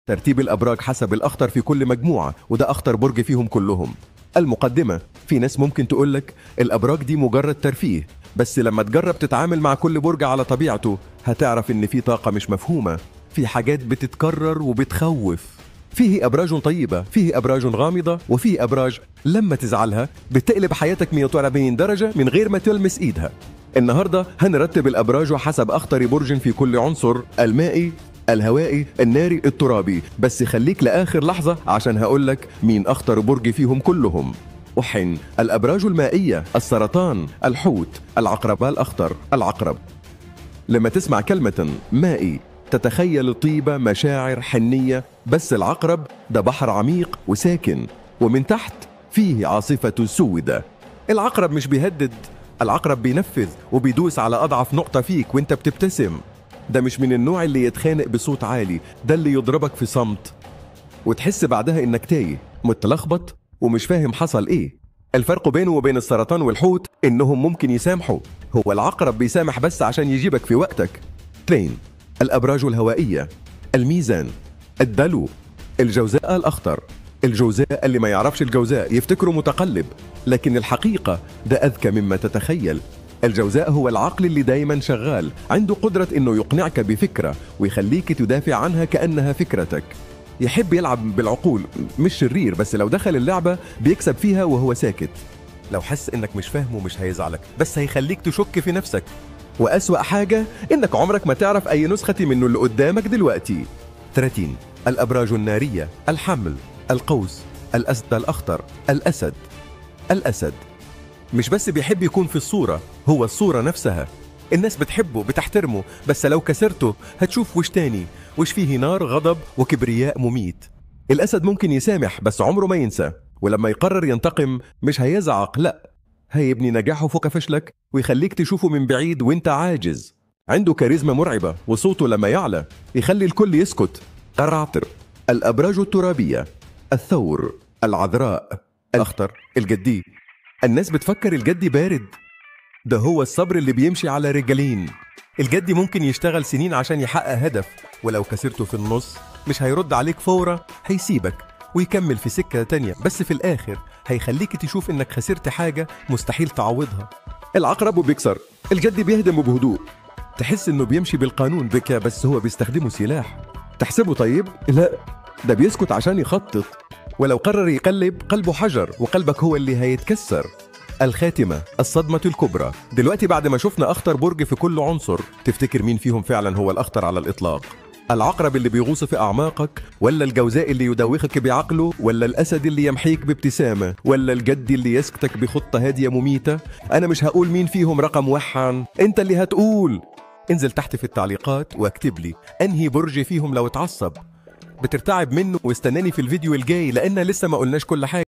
ترتيب الأبراج حسب الأخطر في كل مجموعة، وده أخطر برج فيهم كلهم. المقدمة: في ناس ممكن تقولك الأبراج دي مجرد ترفيه، بس لما تجرب تتعامل مع كل برج على طبيعته هتعرف إن في طاقة مش مفهومة، في حاجات بتتكرر وبتخوف. فيه أبراج طيبة، فيه أبراج غامضة، وفيه أبراج لما تزعلها بتقلب حياتك 140 درجة من غير ما تلمس إيدها. النهاردة هنرتب الأبراج حسب أخطر برج في كل عنصر: المائي، الهوائي، الناري، الترابي. بس خليك لآخر لحظة عشان هقولك مين أخطر برج فيهم كلهم. وحن الأبراج المائية: السرطان، الحوت، العقرب. الأخطر العقرب. لما تسمع كلمة مائي تتخيل طيبة، مشاعر، حنية، بس العقرب ده بحر عميق وساكن، ومن تحت فيه عاصفة سودة. العقرب مش بيهدد، العقرب بينفذ وبيدوس على أضعف نقطة فيك وانت بتبتسم. ده مش من النوع اللي يتخانق بصوت عالي، ده اللي يضربك في صمت وتحس بعدها انك تايه متلخبط ومش فاهم حصل ايه. الفرق بينه وبين السرطان والحوت انهم ممكن يسامحوا، هو العقرب بيسامح بس عشان يجيبك في وقتك. 2. الأبراج الهوائية: الميزان، الدلو، الجوزاء. الأخطر الجوزاء. اللي ما يعرفش الجوزاء يفتكره متقلب، لكن الحقيقة ده أذكى مما تتخيل. الجوزاء هو العقل اللي دايما شغال، عنده قدرة انه يقنعك بفكرة ويخليك تدافع عنها كأنها فكرتك. يحب يلعب بالعقول، مش شرير، بس لو دخل اللعبة بيكسب فيها وهو ساكت. لو حس انك مش فاهمه مش هيزعلك، بس هيخليك تشك في نفسك. وأسوأ حاجة انك عمرك ما تعرف اي نسخة منه اللي قدامك دلوقتي. 30. الأبراج النارية: الحمل، القوس، الأسد. الأخطر الأسد. الأسد مش بس بيحب يكون في الصورة، هو الصورة نفسها. الناس بتحبه بتحترمه، بس لو كسرته هتشوف وش تاني، وش فيه نار، غضب وكبرياء مميت. الأسد ممكن يسامح بس عمره ما ينسى، ولما يقرر ينتقم مش هيزعق، لا، هيبني نجاحه فوق فشلك ويخليك تشوفه من بعيد وانت عاجز. عنده كاريزما مرعبة، وصوته لما يعلى يخلي الكل يسكت. الرعتر. الأبراج الترابية: الثور، العذراء. الأخطر الجدي. الناس بتفكر الجدي بارد، ده هو الصبر اللي بيمشي على رجلين. الجدي ممكن يشتغل سنين عشان يحقق هدف، ولو كسرته في النص مش هيرد عليك فورا، هيسيبك ويكمل في سكة تانية، بس في الآخر هيخليك تشوف إنك خسرت حاجة مستحيل تعوضها. العقرب بيكسر، الجدي بيهدم بهدوء، تحس إنه بيمشي بالقانون بك، بس هو بيستخدمه سلاح. تحسبه طيب؟ لا، ده بيسكت عشان يخطط، ولو قرر يقلب قلبه حجر وقلبك هو اللي هيتكسر. الخاتمة: الصدمة الكبرى. دلوقتي بعد ما شفنا أخطر برج في كل عنصر، تفتكر مين فيهم فعلا هو الأخطر على الإطلاق؟ العقرب اللي بيغوص في أعماقك، ولا الجوزاء اللي يدوخك بعقله، ولا الأسد اللي يمحيك بابتسامة، ولا الجد اللي يسكتك بخطة هادية مميتة؟ أنا مش هقول مين فيهم رقم واحد، أنت اللي هتقول. انزل تحت في التعليقات واكتب لي أنهي برج فيهم لو اتعصب بترتعب منه، واستناني في الفيديو الجاي لأن لسه ما قلناش كل حاجة.